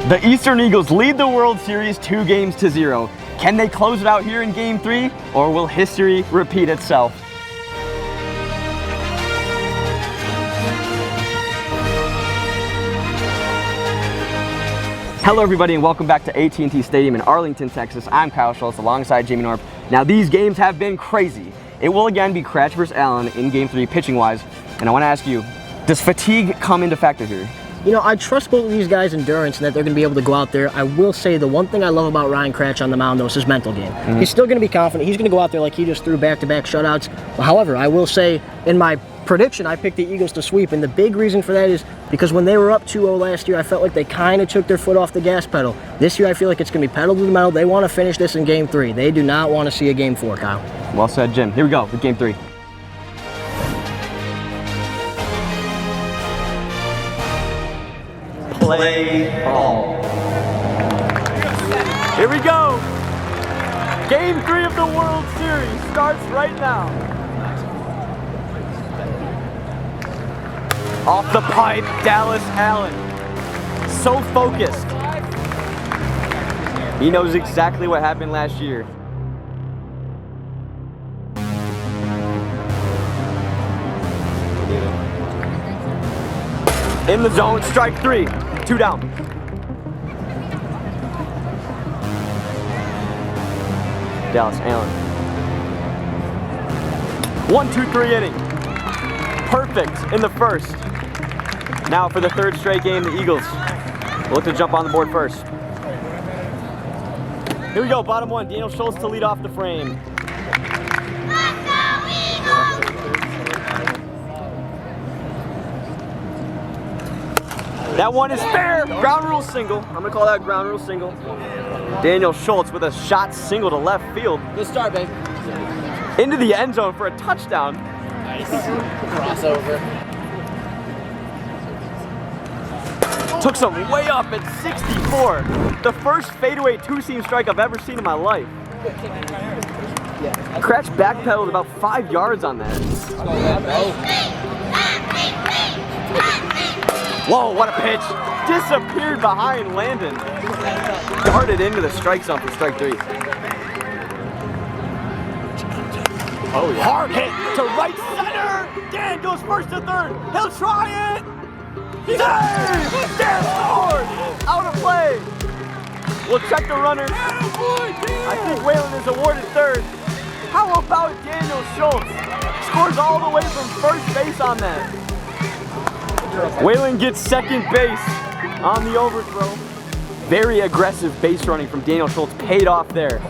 The Eastern Eagles lead the World Series 2-0. Can they close it out here in Game 3, or will history repeat itself? Hello everybody and welcome back to AT&T Stadium in Arlington, Texas. I'm Kyle Schultz alongside Jamie Norp. Now these games have been crazy. It will again be Cratch versus Allen in Game 3 pitching wise. And I want to ask you, does fatigue come into factor here? You know, I trust both of these guys' endurance and that they're going to be able to go out there. I will say the one thing I love about Ryan Cratch on the mound, though, is his mental game. He's still going to be confident. He's going to go out there like he just threw back-to-back shutouts. However, I will say in my prediction, I picked the Eagles to sweep, and the big reason for that is because when they were up 2-0 last year, I felt like they kind of took their foot off the gas pedal. This year, I feel like it's going to be pedal to the metal. They want to finish this in Game 3. They do not want to see a Game 4, Kyle. Well said, Jim. Here we go with Game 3. Play ball. Here we go. Game 3 of the World Series starts right now. Off the pipe, Dallas Allen. So focused. He knows exactly what happened last year. In the zone, strike 3. 2 down. Dallas Allen. 1-2-3 inning. Perfect in the first. Now for the third straight game, the Eagles look to jump on the board first. Here we go, bottom one. Daniel Schultz to lead off the frame. That one is fair. Ground rule single. I'm going to call that ground rule single. Daniel Schultz with a shot single to left field. Good start, babe. Into the end zone for a touchdown. Nice. Crossover. Took some way up at 64. The first fadeaway two-seam strike I've ever seen in my life. Cratch backpedaled about 5 yards on that. Whoa, what a pitch. Disappeared behind Landon. Darted into the strike zone for strike 3. Oh, yeah. Hard hit to right center. Dan goes first to third. He'll try it. Save! Dan scored! Out of play. We'll check the runners. I think Waylon is awarded third. How about Daniel Schultz? Scores all the way from first base on that. Waylon gets second base on the overthrow. Very aggressive base running from Daniel Schultz paid off there.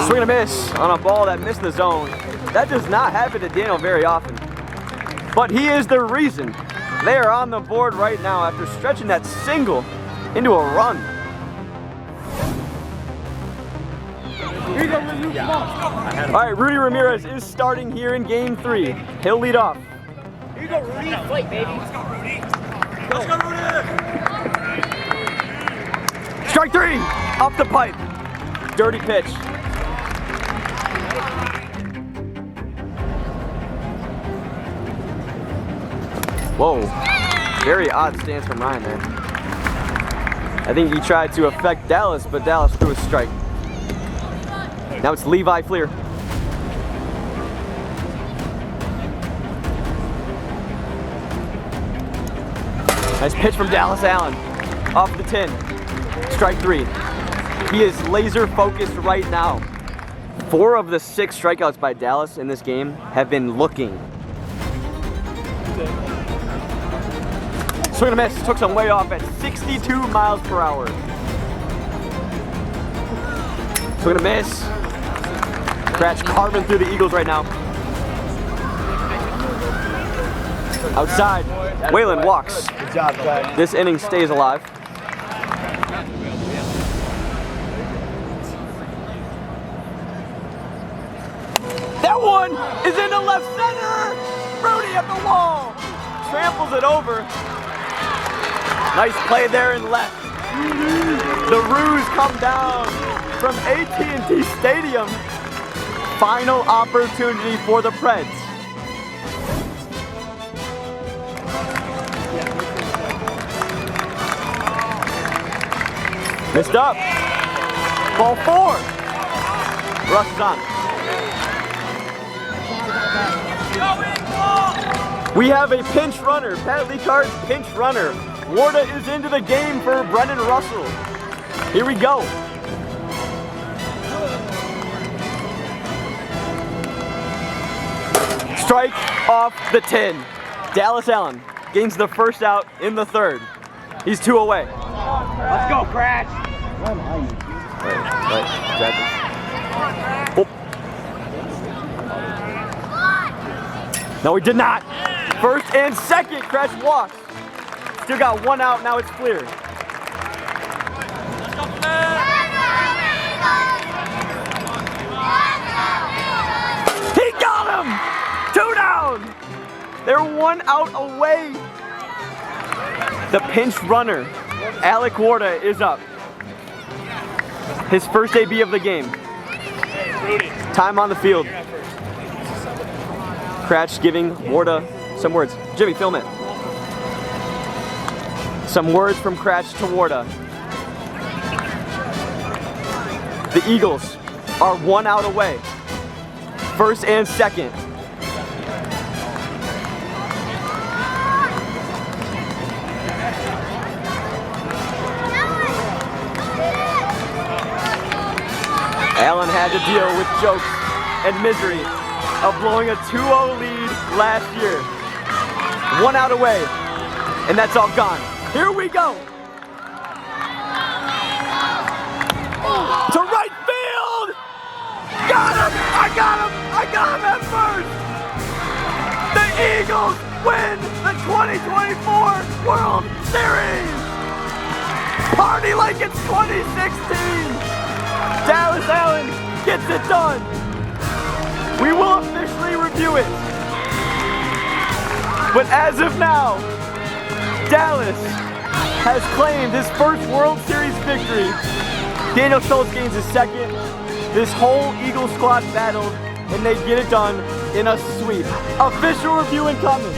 Swing and a miss on a ball that missed the zone. That does not happen to Daniel very often. But he is the reason they are on the board right now after stretching that single into a run. All right, Rudy Ramirez is starting here in Game 3. He'll lead off. Here you go, Rudy. Fight, baby. Let's go, Rudy. Let's go, Rudy. Strike 3, up the pipe. Dirty pitch. Whoa, very odd stance from Ryan there. I think he tried to affect Dallas, but Dallas threw a strike. Now it's Levi Fleer. Nice pitch from Dallas Allen. Off the 10. Strike 3. He is laser focused right now. 4 of the 6 strikeouts by Dallas in this game have been looking. Swing and a miss. Took some way off at 62 miles per hour. Swing and a miss. Cratch carving through the Eagles right now. Outside, Waylon walks. Good job, Clay. This inning stays alive. That one is into left center. Rudy at the wall. Tramples it over. Nice play there in left. The Roos come down from AT&T Stadium. Final opportunity for the Preds. Missed up. Ball 4. Russ is on. We have a pinch runner. Pat Lecard's pinch runner. Warda is into the game for Brendan Russell. Here we go. Strike off the 10. Dallas Allen gains the first out in the 3rd. He's 2 away. Let's go, Crash. Right, exactly. Oh. No, he did not. 1st and 2nd, Crash walks. Still got 1 out, now it's clear. He got him! 2 down! They're 1 out away. The pinch runner, Alec Warda, is up. His first AB of the game. Time on the field. Cratch giving Warda some words. Jimmy, film it. Some words from Cratch to Warda. The Eagles are 1 out away. 1st and 2nd. Allen had to deal with jokes and misery of blowing a 2-0 lead last year. 1 out away, and that's all gone. Here we go. To right field. Got him! I got him! I got him at first! The Eagles win the 2024 World Series! Party like it's 2016! Dallas Allen gets it done. We will officially review it. But as of now, Dallas has claimed his first World Series victory. Daniel Schultz gains his 2nd. This whole Eagle squad battled, and they get it done in a sweep. Official review incoming.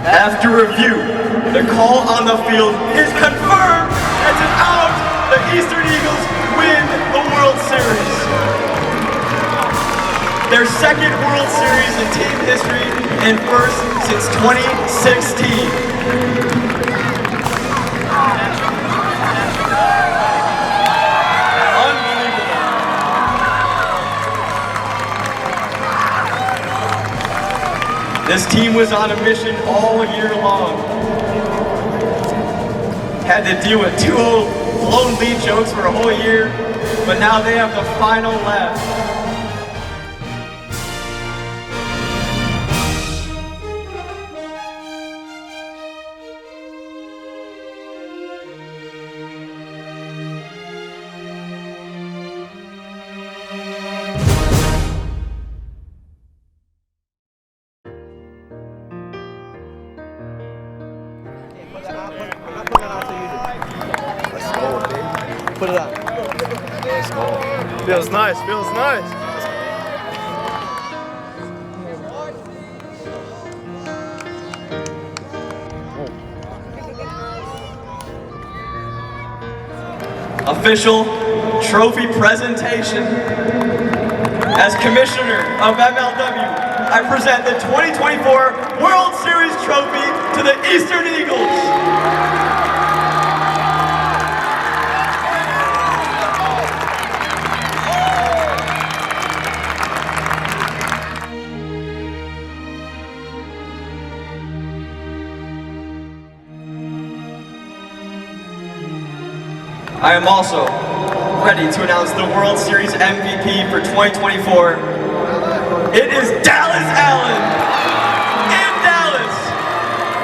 After review, the call on the field is confirmed as an out. The Eastern Eagles win the World Series. Their 2nd World Series in team history and 1st since 2016. This team was on a mission all year long. Had to deal with 2-0 blown lead jokes for a whole year, but now they have the final laugh. Put it on. Let's go. Feels nice, feels nice. Official trophy presentation. As Commissioner of MLW, I present the 2024 World Series trophy to the Eastern Eagles. I am also ready to announce the World Series MVP for 2024, It is Dallas Allen in Dallas.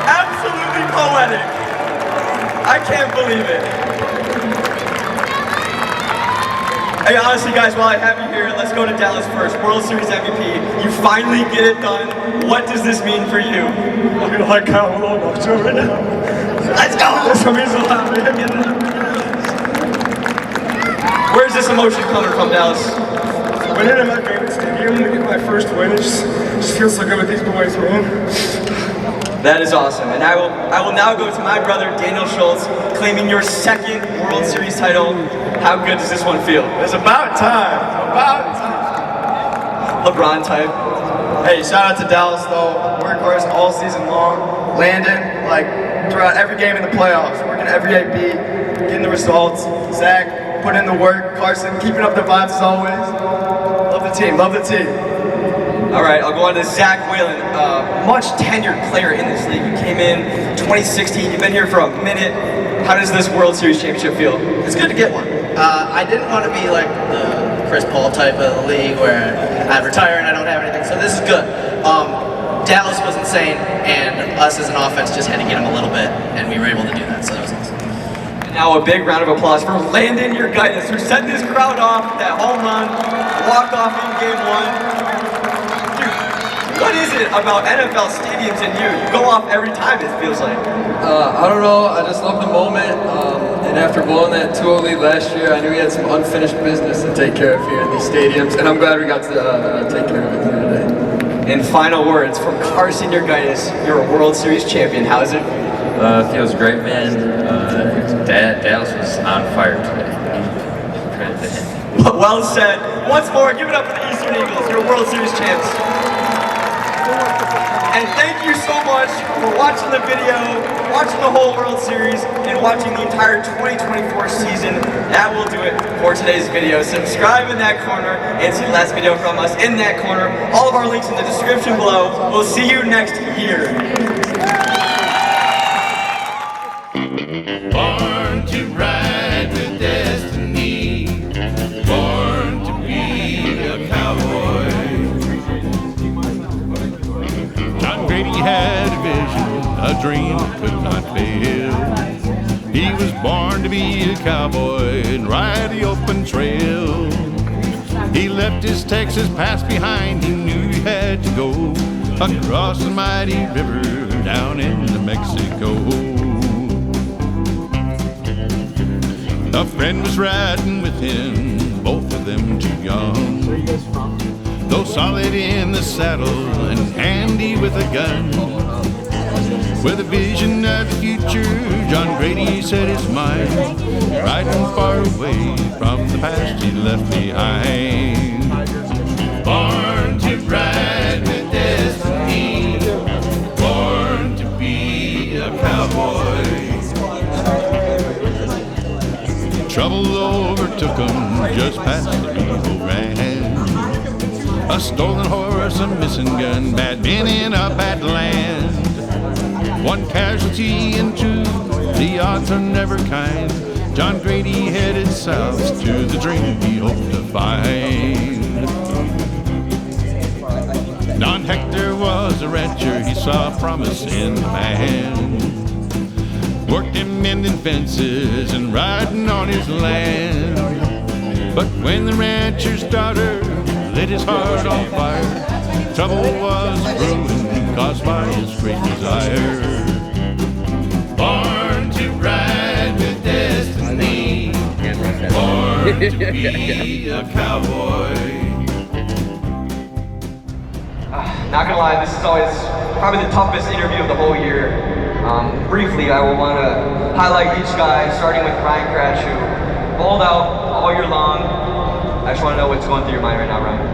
Absolutely poetic. I can't believe it. Hey, honestly, guys, while I have you here, let's go to Dallas first. World Series MVP. You finally get it done. What does this mean for you? I feel like I'm alone off tour right now. Let's go! This means a lot, man. Where's this emotion coming from, Dallas? Winning in my favorite stadium to get my first win, it just feels so good with these boys, man. That is awesome. And I will now go to my brother, Daniel Schultz, claiming your second World Series title. How good does this one feel? It's about time. About time. LeBron type. Hey, shout out to Dallas though. Workhorse all season long. Landon, like throughout every game in the playoffs, working every AB, getting the results. Zach, putting in the work. Carson, keeping up the vibes as always. Love the team. Love the team. All right, I'll go on to Zach Whalen, much tenured player in this league. You came in 2016. You've been here for a minute. How does this World Series championship feel? It's good to get one. I didn't want to be like the Chris Paul type of league where I retire and I don't have anything, so this is good. Dallas was insane, and us as an offense just had to get him a little bit, and we were able to do that, so that was awesome. And now a big round of applause for Landon Urgaitis, who set this crowd off with that home run, walked off in game one. Dude, what is it about NFL stadiums and you? You go off every time, it feels like. I don't know, I just love the moment, and after blowing that 2-0 lead last year, I knew we had some unfinished business to take care of here in these stadiums, and I'm glad we got to take care of it here today. In final words, from Carson Urgaitis, you're a World Series champion. How is it? Feels great, man. Dallas was on fire today. Credit to him. Well said. Once more, give it up for the Eastern Eagles, your World Series champs. And thank you so much for watching the video, watching the whole World Series, and watching the entire 2024 season. That will do it for today's video. Subscribe in that corner and see the last video from us in that corner. All of our links in the description below. We'll see you next year. Born to ride with destiny, born to be a cowboy. John Grady had a vision, a dream that could not fail. He was born to be a cowboy and ride the open trail. He left his Texas past behind, he knew he had to go across the mighty river down into Mexico. A friend was riding with him, both of them too young. Though solid in the saddle and handy with a gun. With a vision of the future, John Grady set his mind, riding far away from the past he left behind. Born to ride with destiny, born to be a cowboy. Trouble overtook him just past the Eagle Ranch. A stolen horse, a missing gun, bad men in a bad land. One casualty and two, the odds are never kind. John Grady headed south to the dream he hoped to find. Don Hector was a rancher, he saw promise in the man. Worked him mending fences and riding on his land. But when the rancher's daughter lit his heart on fire, trouble was brewing caused by his great desire. Born to ride with destiny, born to be a cowboy. Not gonna lie, this is always probably the toughest interview of the whole year. Briefly, I will want to highlight each guy, starting with Ryan Cratch, who balled out all year long. I just want to know what's going through your mind right now, Ryan.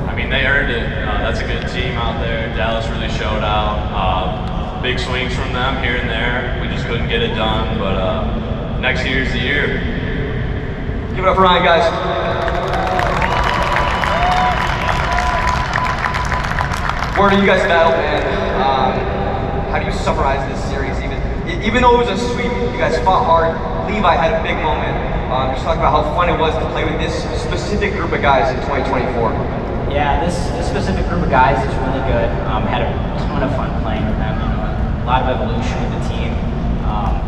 I mean, they earned it. That's a good team out there. Dallas really showed out. Big swings from them here and there. We just couldn't get it done, but next year's the year. Give it up for Ryan, guys. Where do you guys battle, man? How do you summarize this series? Even though it was a sweep, you guys fought hard. Levi had a big moment. Just talk about how fun it was to play with this specific group of guys in 2024. Yeah, this specific group of guys is really good. Had a ton of fun playing with them. A lot of evolution with the team.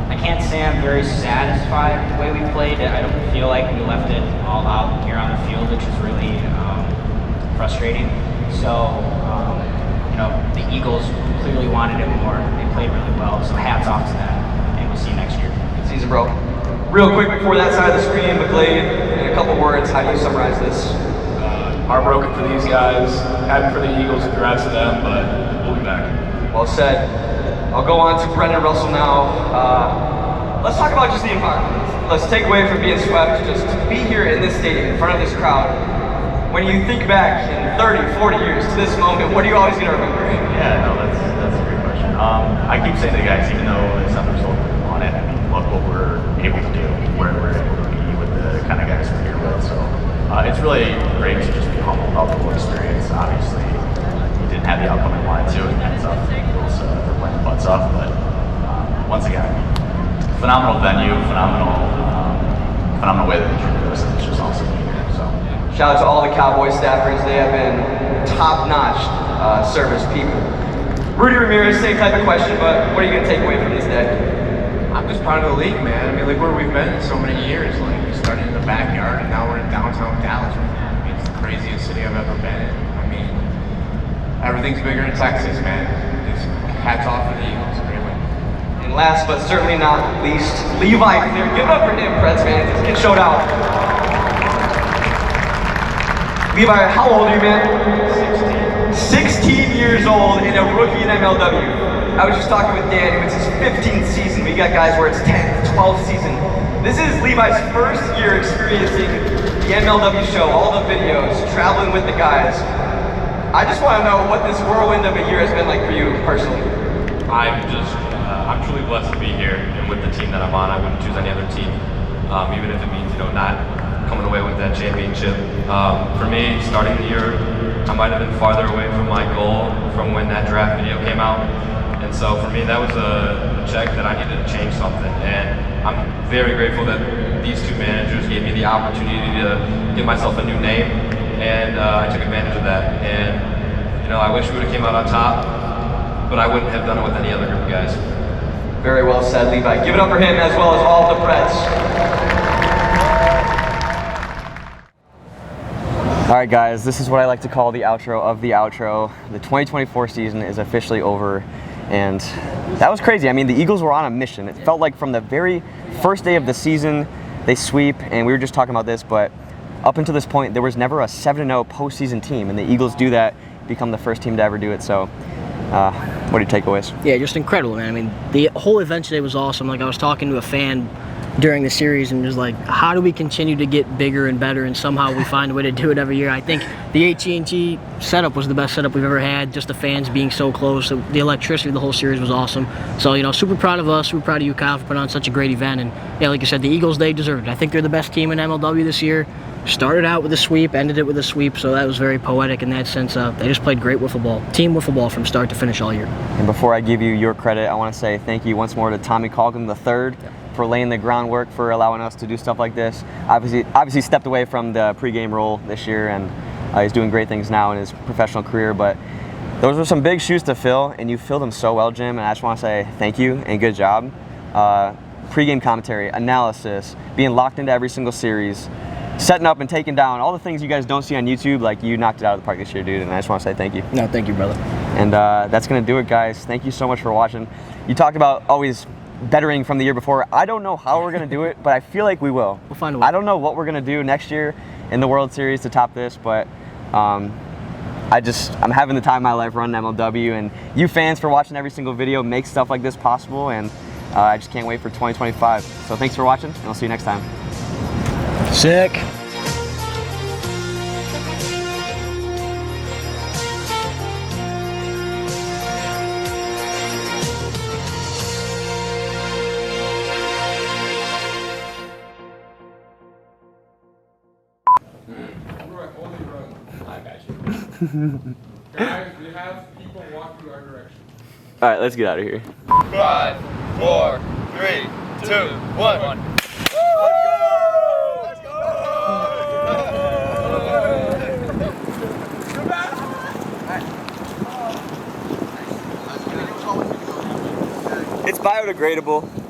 I can't say I'm very satisfied with the way we played. I don't feel like we left it all out here on the field, which is really frustrating. So, the Eagles clearly wanted it more. They played really well, so hats off to them, and we'll see you next year. Good season, bro. Real quick before that side of the screen, McGlade, in a couple words, how do you summarize this? Heartbroken for these guys, happy for the Eagles, congrats to them, but we'll be back. Well said. I'll go on to Brendan Russell now. Let's talk about just the environment. Let's take away from being swept, just to be here in this stadium, in front of this crowd. When you think back in 30, 40 years to this moment, what are you always going to remember? Yeah, no, that's a great question. I keep saying to the guys, even though it's not the result on it, I mean, look what we're able to do, where we're able to be with the kind of guys we're here with. So it's really great to just be humble about the whole experience. Obviously, we didn't have the outcome we wanted to, and that's up to the Eagles for playing butts up. But once again, phenomenal venue, phenomenal way that they treated us. It's just awesome to be here. So. Shout out to all the Cowboy staffers. They have been top-notch service people. Rudy Ramirez, same type of question, but what are you going to take away from this day? I'm just proud of the league, man. I mean, like where we've been in so many years. Like we started in the backyard, and now we're in downtown Dallas. I mean, it's the craziest city I've ever been in. I mean, everything's bigger in Texas, man. Just hats off for the Eagles. Great win. And last but certainly not least, Levi Clear. Give it up for him, Preds fans. Let's get showed out. Levi, how old are you, man? 16 years old and a rookie in MLW. I was just talking with Dan, it's his 15th season. We got guys where it's 10th, 12th season. This is Levi's first year experiencing the MLW show, all the videos, traveling with the guys. I just want to know what this whirlwind of a year has been like for you personally. I'm truly blessed to be here and with the team that I'm on. I wouldn't choose any other team, even if it means, not coming away with that championship. For me, starting the year, I might have been farther away from my goal from when that draft video came out. And so for me, that was a check that I needed to change something. And I'm very grateful that these two managers gave me the opportunity to give myself a new name. And I took advantage of that. And, I wish we would have came out on top, but I wouldn't have done it with any other group of guys. Very well said, Levi. Give it up for him as well as all of the Preds. Alright guys, this is what I like to call the outro of the outro. The 2024 season is officially over, and that was crazy. I mean, the Eagles were on a mission. It felt like from the very first day of the season, they sweep, and we were just talking about this, but up until this point, there was never a 7-0 postseason team, and the Eagles do that, become the first team to ever do it. So, what are your takeaways? Yeah, just incredible, man. I mean, the whole event today was awesome. Like, I was talking to a fan during the series and just like, how do we continue to get bigger and better, and somehow we find a way to do it every year. I think the AT&T setup was the best setup we've ever had, just the fans being so close. The electricity of the whole series was awesome. So, super proud of us, super proud of you, Kyle, for putting on such a great event. And yeah, like you said, the Eagles, they deserved it. I think they're the best team in MLW this year. Started out with a sweep, ended it with a sweep, so that was very poetic in that sense. They just played great wiffle ball, team wiffle ball from start to finish all year. And before I give you your credit, I want to say thank you once more to Tommy Colgan III for laying the groundwork, for allowing us to do stuff like this. Obviously stepped away from the pregame role this year, and he's doing great things now in his professional career, but those were some big shoes to fill, and you filled them so well, Jim, and I just want to say thank you and good job. Pregame commentary, analysis, being locked into every single series, setting up and taking down, all the things you guys don't see on YouTube, like you knocked it out of the park this year, dude, and I just want to say thank you. No, thank you, brother. And that's going to do it, guys. Thank you so much for watching. You talked about always bettering from the year before. I don't know how we're going to do it, but I feel like we will. We'll find a way. I don't know what we're going to do next year in the World Series to top this, but I'm having the time of my life running MLW, and you fans for watching every single video make stuff like this possible, and I just can't wait for 2025. So thanks for watching, and I'll see you next time. Sick. Guys, we have people walking our direction. All right, let's get out of here. 5, 4, 3, 2, 1. Let's go! biodegradable.